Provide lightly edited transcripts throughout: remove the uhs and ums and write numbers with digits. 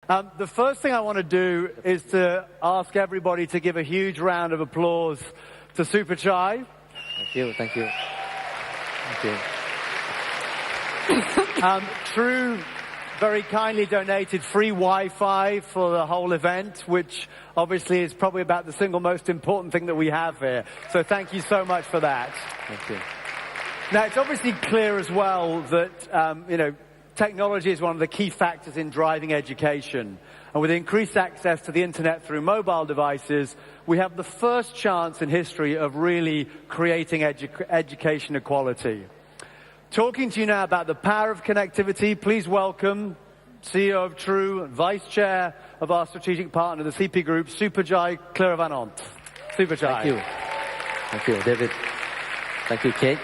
The first thing I want to do is to ask everybody to give a huge round of applause to Super Chai. Thank you, thank you. Thank you. True very kindly donated free Wi-Fi for the whole event, which obviously is probably about the single most important thing that we have here. So thank you so much for that. Thank you. Now, it's obviously clear as well that, technology is one of the key factors in driving education. And with increased access to the internet through mobile devices, we have the first chance in history of really creating education equality. Talking to you now about the power of connectivity, please welcome CEO of True and Vice Chair of our strategic partner, the CP Group, Supajai Kleeravanant. Supajai. Thank you. Thank you, David. Thank you, Kate.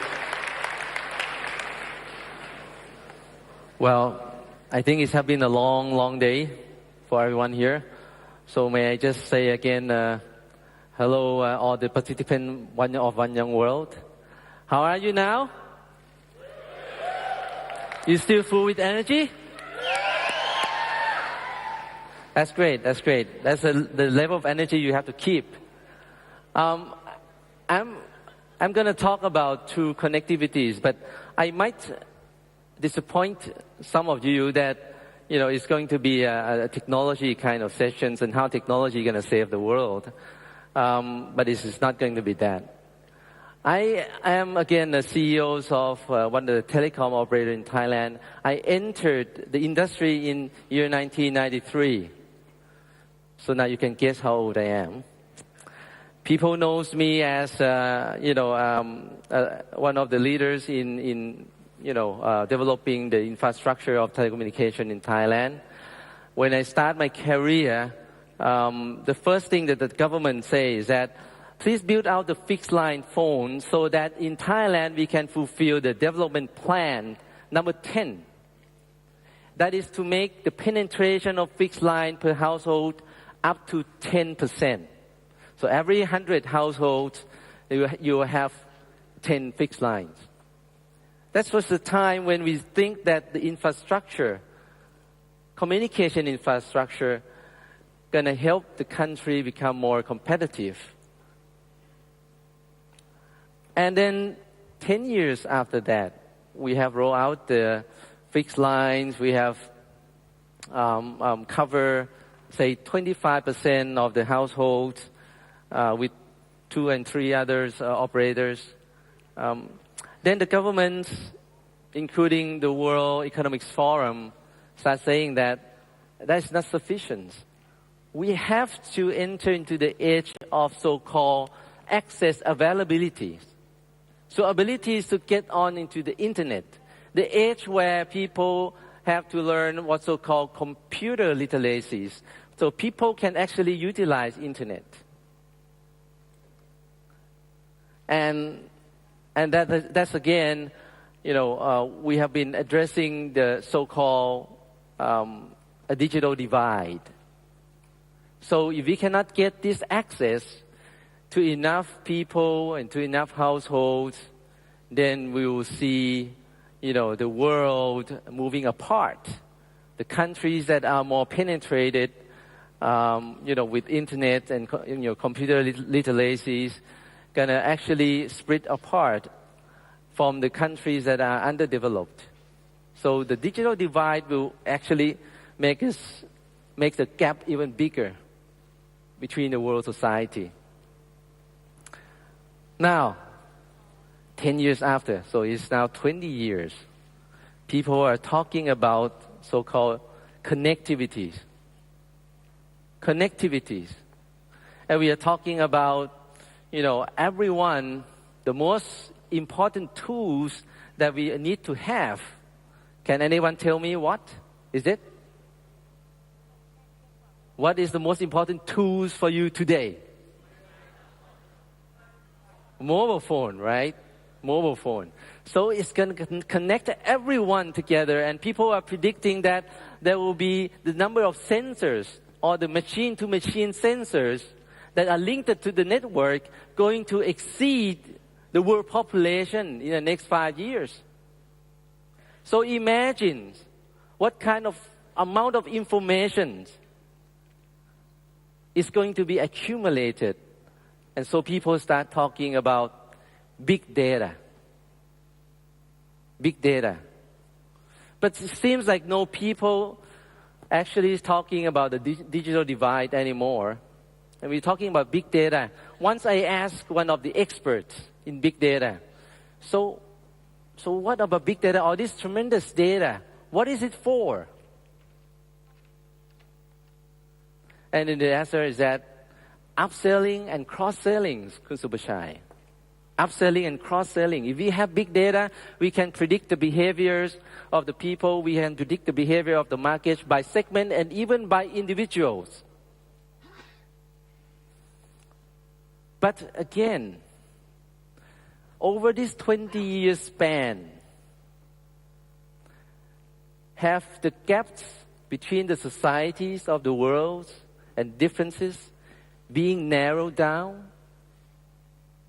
Well, I think it has been a long, long day for everyone here. So may I just say again, hello, all the participants of One Young World. How are you now? You still full with energy? That's great, that's great. That's the level of energy you have to keep. I'm going to talk about true connectivities, but I might disappoint some of you that, it's going to be a technology kind of sessions and how technology is going to save the world. But this is not going to be that. I am, again, the CEO of one of the telecom operators in Thailand. I entered the industry in year 1993. So now you can guess how old I am. People knows me as, one of the leaders in developing the infrastructure of telecommunication in Thailand. When I start my career, the first thing that the government says is that please build out the fixed line phone so that in Thailand we can fulfill the development plan number 10. That is to make the penetration of fixed line per household up to 10%. So every 100 households, you will have 10 fixed lines. That was the time when we think that the infrastructure, communication infrastructure, gonna help the country become more competitive. And then 10 years after that, we have rolled out the fixed lines. We have cover, say, 25% of the households with 2 and 3 others operators. Then the governments, including the World Economic Forum, start saying that that's not sufficient. We have to enter into the age of so-called access availability. So ability is to get on into the internet, the age where people have to learn what's so-called computer literacies, so people can actually utilize internet. And that's again, we have been addressing the so-called a digital divide. So if we cannot get this access to enough people and to enough households, then we will see, the world moving apart. The countries that are more penetrated, with internet and computer literacies, gonna actually split apart from the countries that are underdeveloped. So the digital divide will actually make the gap even bigger between the world society. Now, 10 years after, so it's now 20 years, people are talking about so-called connectivities. Connectivities. And we are talking about, everyone, the most important tools that we need to have. Can anyone tell me what is it? What is the most important tools for you today? Mobile phone, right? Mobile phone. So it's going to connect everyone together, and people are predicting that there will be the number of sensors or the machine-to-machine sensors that are linked to the network going to exceed the world population in the next 5 years. So imagine what kind of amount of information is going to be accumulated. And so people start talking about big data. Big data. But it seems like no people actually is talking about the digital divide anymore. And we're talking about big data. Once I asked one of the experts in big data, so what about big data? All this tremendous data, what is it for? And then the answer is that upselling and cross-selling, Kun Subashai. Upselling and cross-selling. If we have big data, we can predict the behaviors of the people. We can predict the behavior of the market by segment and even by individuals. But again, over this 20-year span, have the gaps between the societies of the world and differences being narrowed down?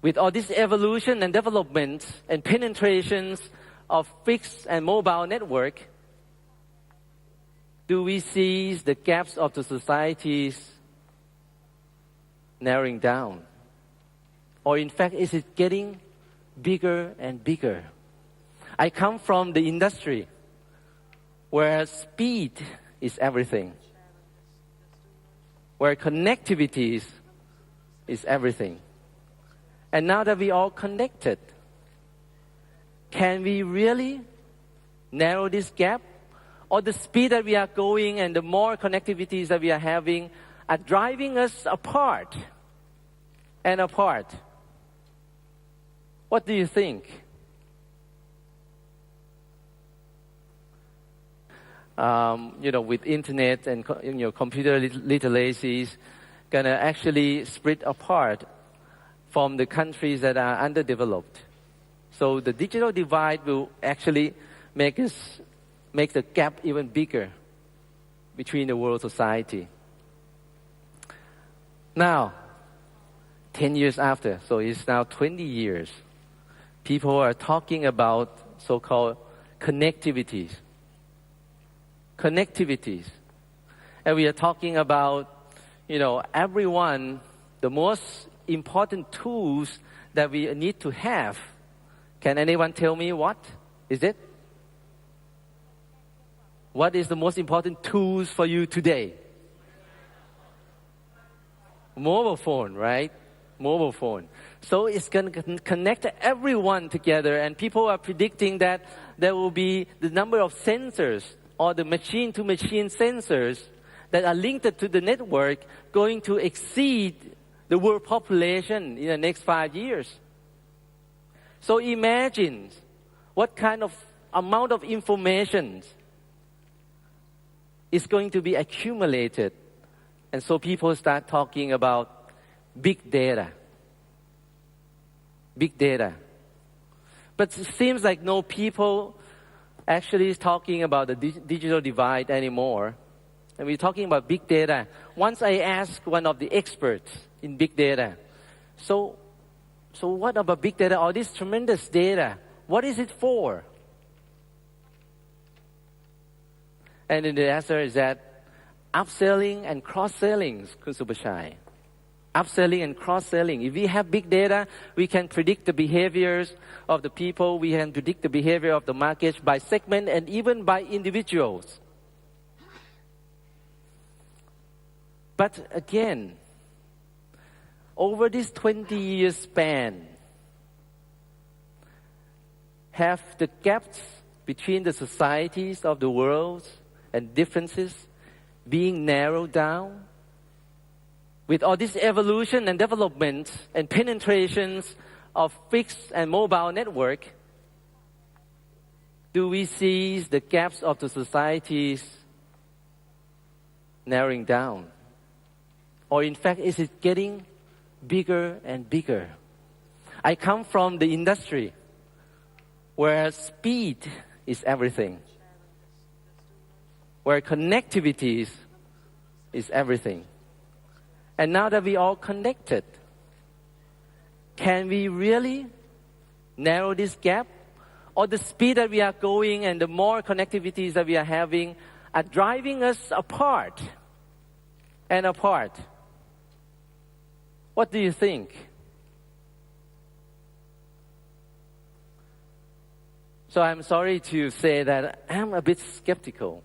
With all this evolution and development and penetrations of fixed and mobile network, do we see the gaps of the societies narrowing down? Or in fact, is it getting bigger and bigger? I come from the industry where speed is everything, where connectivity is everything. And now that we all connected, can we really narrow this gap? Or the speed that we are going and the more connectivities that we are having are driving us apart and apart? What do you think? With internet and computer literacies, gonna actually split apart from the countries that are underdeveloped. So the digital divide will actually make the gap even bigger between the world society. Now, 10 years after, so it's now 20 years, people are talking about so-called connectivities. Connectivities. And we are talking about, everyone, the most important tools that we need to have. Can anyone tell me what is it? What is the most important tools for you today? Mobile phone, right? Mobile phone. So it's going to connect everyone together, and people are predicting that there will be the number of sensors or the machine-to-machine sensors that are linked to the network going to exceed the world population in the next 5 years. So imagine what kind of amount of information is going to be accumulated. And so people start talking about big data. Big data. But it seems like no people actually is talking about the digital divide anymore. And we're talking about big data. Once I asked one of the experts in big data, so what about big data? All this tremendous data, what is it for? And then the answer is that upselling and cross-selling, Kun Subashai. Upselling and cross-selling. If we have big data, we can predict the behaviors of the people. We can predict the behavior of the market by segment and even by individuals. But again, over this 20-year span, have the gaps between the societies of the world and differences being narrowed down? With all this evolution and development and penetrations of fixed and mobile network, do we see the gaps of the societies narrowing down? Or in fact, is it getting bigger and bigger? I come from the industry where speed is everything, where connectivity is everything. And now that we all connected, can we really narrow this gap? Or the speed that we are going and the more connectivities that we are having are driving us apart and apart. What do you think? So I'm sorry to say that I'm a bit skeptical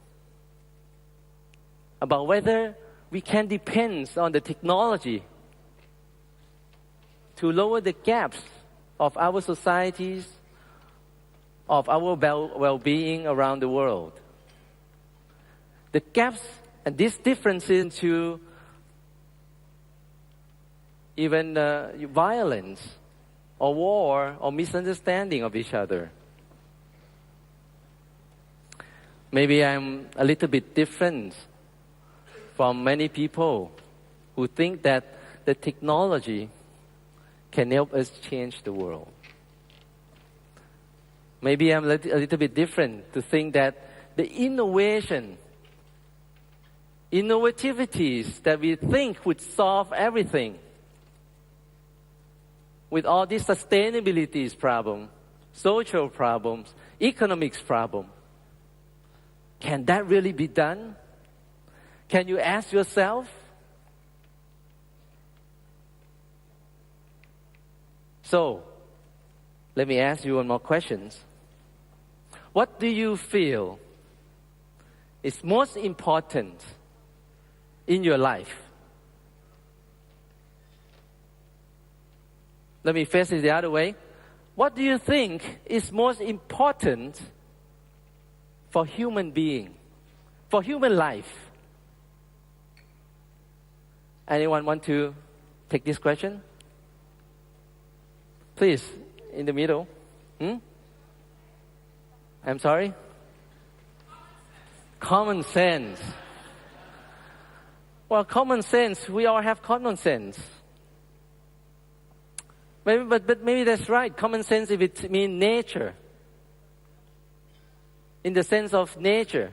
about whether we can depend on the technology to lower the gaps of our societies, of our well-being around the world. The gaps and these differences to even violence or war or misunderstanding of each other. Maybe I'm a little bit different from many people who think that the technology can help us change the world. Maybe I'm a little bit different to think that the innovativities that we think would solve everything, with all these sustainability problems, social problems, economics problems, can that really be done? Can you ask yourself? So, let me ask you one more question. What do you feel is most important in your life? Let me face it the other way. What do you think is most important for human being, for human life? Anyone want to take this question? Please, in the middle. I'm sorry? Common sense. Well, common sense, we all have common sense. Maybe, but maybe that's right. Common sense, if it means nature. In the sense of nature,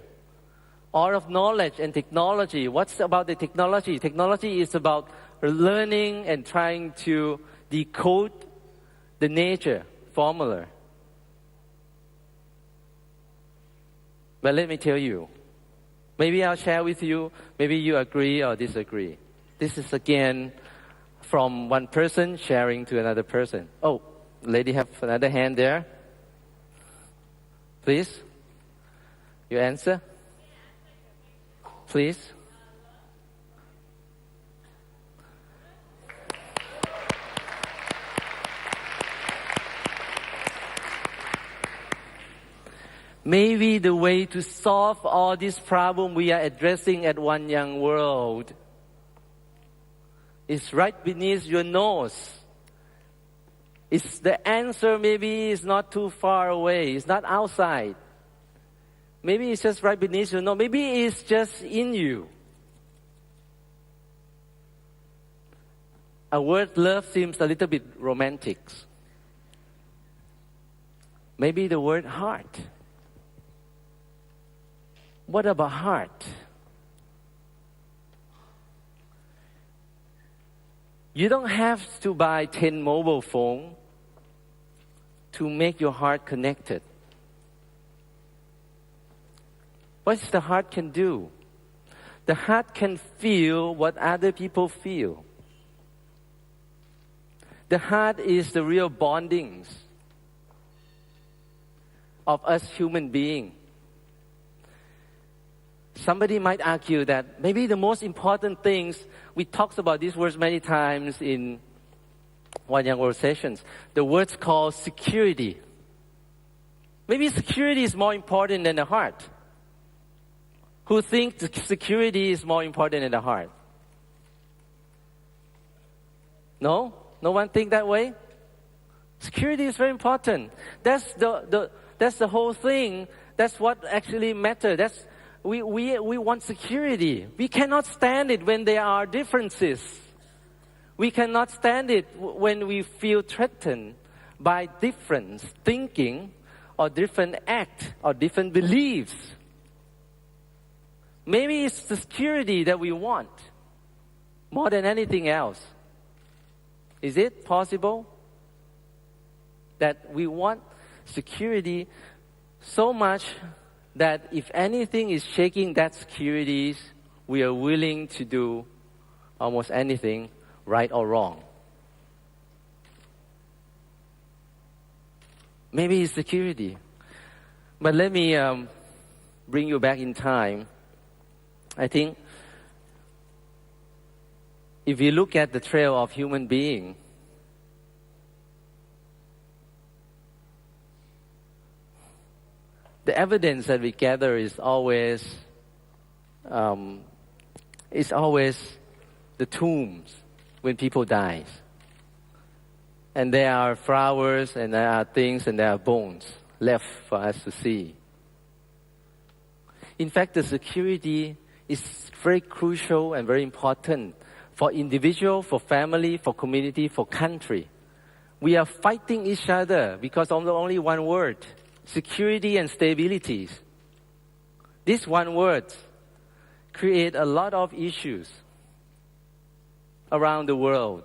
or of knowledge and technology. What's about the technology? Technology is about learning and trying to decode the nature formula. But let me tell you, maybe I'll share with you, maybe you agree or disagree. This is again from one person sharing to another person. Oh, lady have another hand there. Please. Your answer? Please. Maybe the way to solve all these problems we are addressing at One Young World is right beneath your nose. It's the answer maybe is not too far away. It's not outside. Maybe it's just right beneath you. No, maybe it's just in you. A word love seems a little bit romantic. Maybe the word heart. What about heart? You don't have to buy 10 mobile phones to make your heart connected. What the heart can do? The heart can feel what other people feel. The heart is the real bondings of us human beings. Somebody might argue that maybe the most important things, we talked about these words many times in One Young World sessions. The words called security. Maybe security is more important than the heart. Who think security is more important than the heart? No? No one think that way? Security is very important. That's the whole thing. That's what actually matters. We want security. We cannot stand it when there are differences. We cannot stand it when we feel threatened by different thinking or different act or different beliefs. Maybe it's the security that we want more than anything else. Is it possible that we want security so much that if anything is shaking that security, we are willing to do almost anything, right or wrong. Maybe it's security. But let me bring you back in time. I think if you look at the trail of human being, the evidence that we gather is always the tombs when people die. And there are flowers, and there are things, and there are bones left for us to see. In fact, the security is very crucial and very important for individual, for family, for community, for country. We are fighting each other because of only one word: security and stability. This one word create a lot of issues around the world.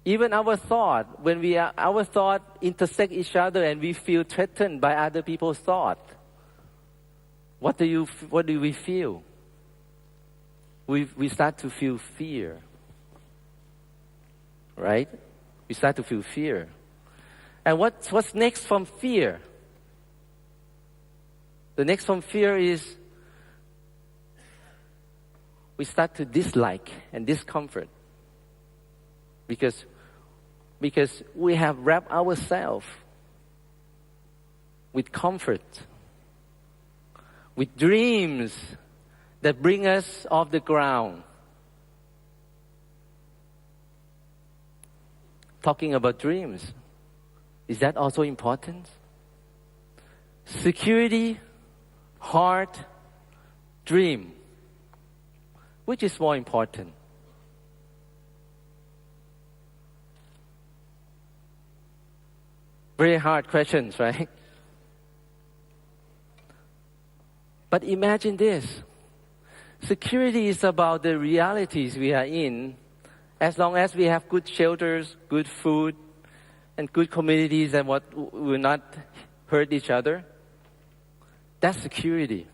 Even our thought, our thought intersect each other and we feel threatened by other people's thought. What do we feel? We start to feel fear. Right? We start to feel fear. And what's next from fear? The next from fear is we start to dislike and discomfort. Because we have wrapped ourselves with comfort, with dreams that bring us off the ground. Talking about dreams, is that also important? Security, heart, dream. Which is more important? Very hard questions, right? But imagine this. Security is about the realities we are in. As long as we have good shelters, good food, and good communities and what will not hurt each other, that's security.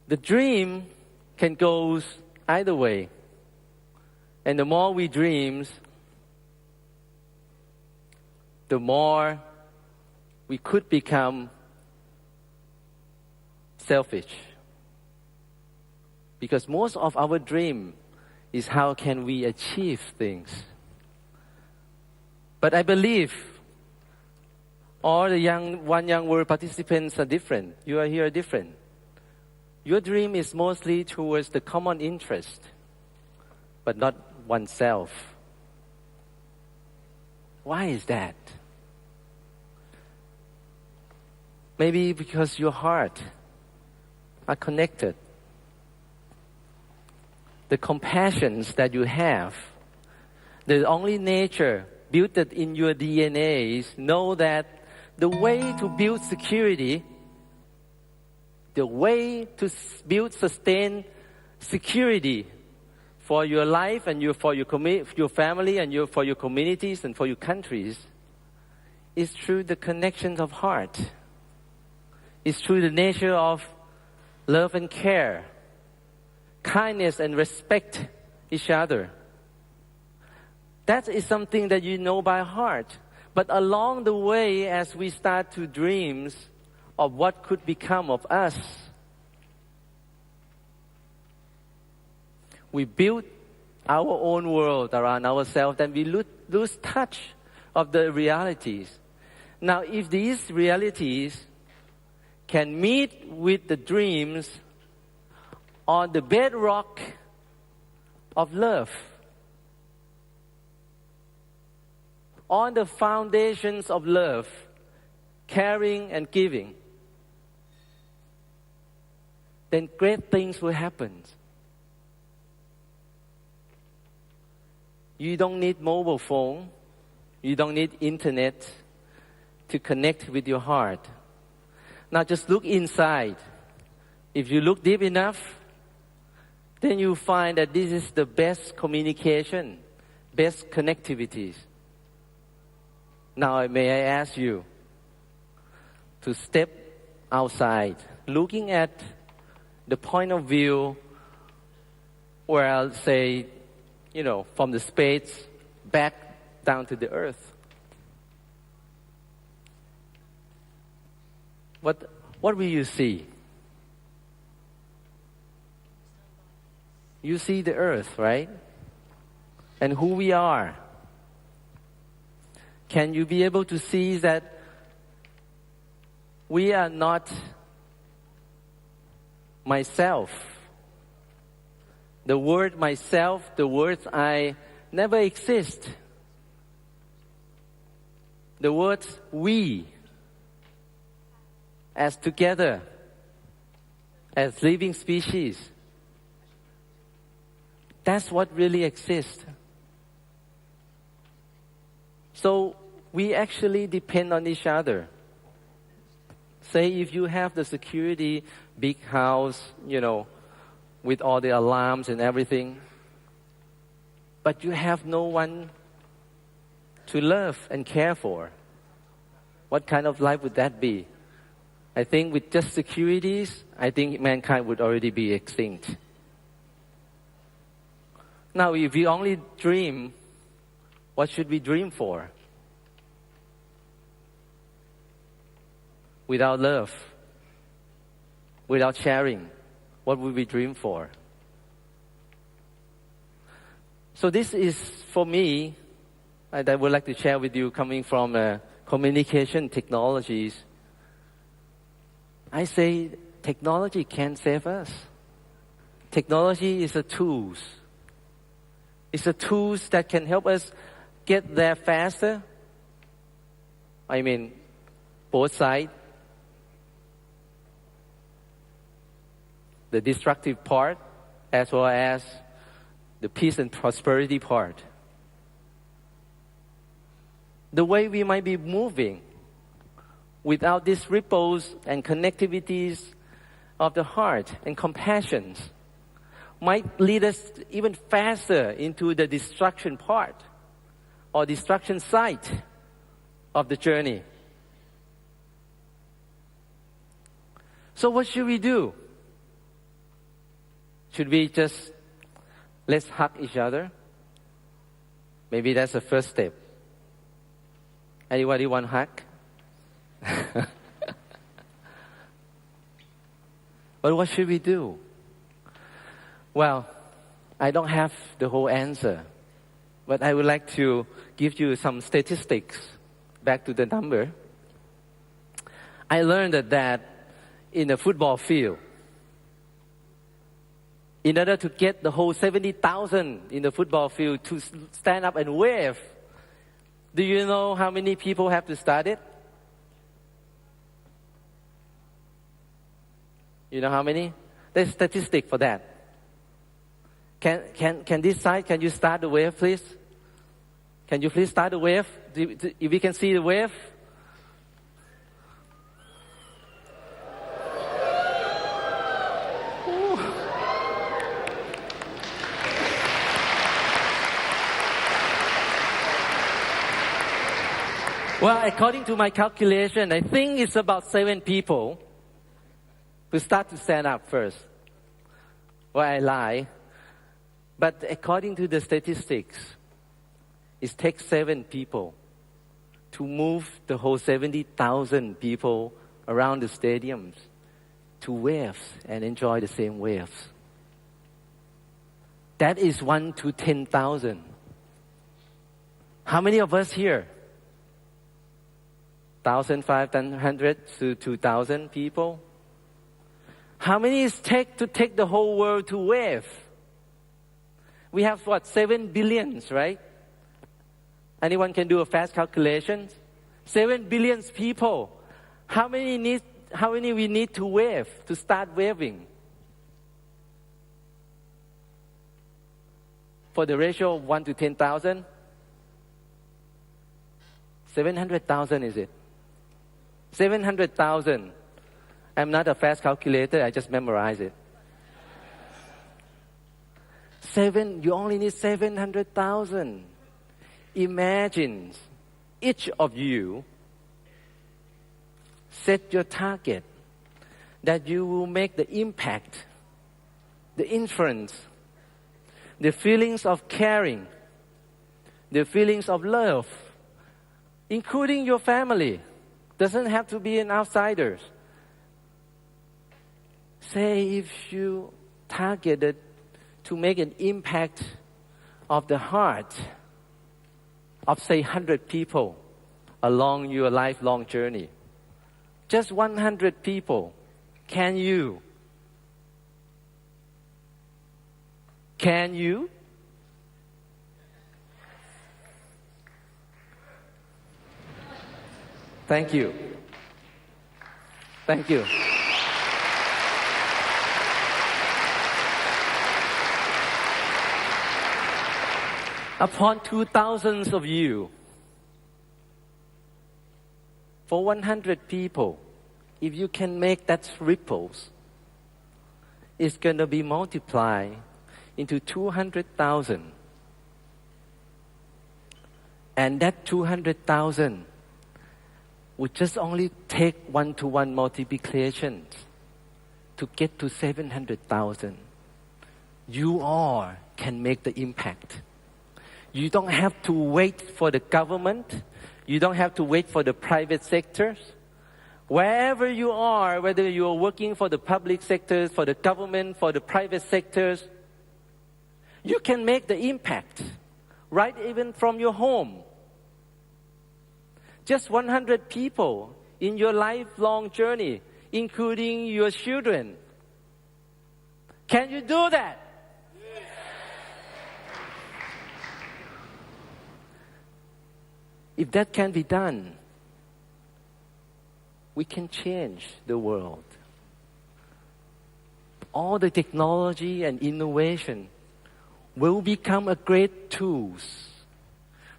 The dream can go either way. And the more we dream, the more we could become selfish. Because most of our dream is how can we achieve things. But I believe all the One Young World participants are different. You are here different. Your dream is mostly towards the common interest, but not oneself. Why is that? Maybe because your heart are connected. The compassions that you have, the only nature built in your DNA know that the way to build security, the way to build sustain security for your life and for your family and for your communities and for your countries is through the connections of heart. It's through the nature of love and care, kindness and respect each other. That is something that you know by heart. But along the way, as we start to dream of what could become of us, we build our own world around ourselves and we lose touch of the realities. Now, if these realities can meet with the dreams on the bedrock of love, on the foundations of love, caring and giving, then great things will happen. You don't need mobile phone. You don't need internet to connect with your heart. Now just look inside. If you look deep enough, then you find that this is the best communication, best connectivities. Now, may I ask you to step outside, looking at the point of view where I'll say, from the space back down to the earth. What will you see? You see the earth, right? And who we are. Can you be able to see that we are not myself? The word myself, the words I never exist. The words we, as together, as living species. That's what really exists. So we actually depend on each other. Say if you have the security, big house, with all the alarms and everything, but you have no one to love and care for, what kind of life would that be? I think with just securities, I think mankind would already be extinct. Now, if we only dream, what should we dream for? Without love, without sharing, what would we dream for? So this is, for me, I would like to share with you coming from communication technologies. I say technology can't save us. Technology is a tool. It's a tool that can help us get there faster. I mean, both sides. The destructive part as well as the peace and prosperity part. The way we might be moving without these ripples and connectivities of the heart and compassions might lead us even faster into the destruction part or destruction site of the journey. So what should we do? Should we just let's hug each other? Maybe that's the first step. Anybody want a hug? But what should we do? Well, I don't have the whole answer, but I would like to give you some statistics. Back to the number. I learned that in a football field, in order to get the whole 70,000 in the football field to stand up and wave, do you know how many people have to start it? You know how many? There's a statistic for that. Can this side, can you start the wave, please? Can you please start the wave? If we can see the wave. Well, according to my calculation, I think it's about 7 people who start to stand up first. Well, I lie. But according to the statistics, it takes 7 people to move the whole 70,000 people around the stadiums to waves and enjoy the same waves. That is 1 to 10,000. How many of us here? 1,500 to 2,000 people? How many it takes to take the whole world to wave? We have 7 billions, right? Anyone can do a fast calculation? 7 billion people. How many we need to wave, to start waving? For the ratio of 1 to 10,000? 700,000 is it? 700,000. I'm not a fast calculator, I just memorize it. You only need 700,000. Imagine each of you set your target that you will make the impact, the influence, the feelings of caring, the feelings of love, including your family. Doesn't have to be an outsider. Say if you targeted to make an impact of the heart of, say, 100 people along your lifelong journey. Just 100 people. Can you? Can you? Thank you. Thank you. Upon 2,000 of you, for 100 people, if you can make that ripples, it's going to be multiplied into 200,000. And that 200,000 would just only take one-to-one multiplications to get to 700,000. You all can make the impact. You don't have to wait for the government. You don't have to wait for the private sectors. Wherever you are, whether you are working for the public sectors, for the government, for the private sectors, you can make the impact, right even from your home. Just 100 people in your lifelong journey, including your children. Can you do that? Yes. If that can be done, we can change the world. All the technology and innovation will become a great tools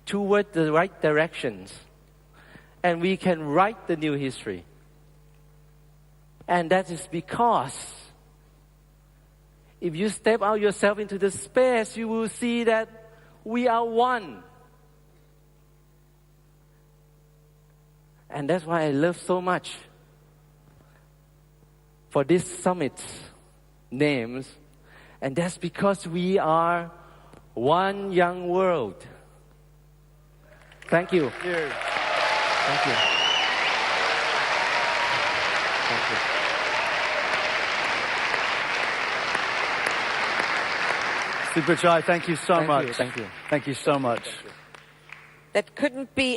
toward the right directions. And we can write the new history. And that is because if you step out yourself into the space, you will see that we are one. And that's why I love so much for this summit's names. And that's because we are one young world. Thank you. Thank you. Thank you. Thank you. Super Chai, thank you so much. Thank you. Thank you so much. That couldn't be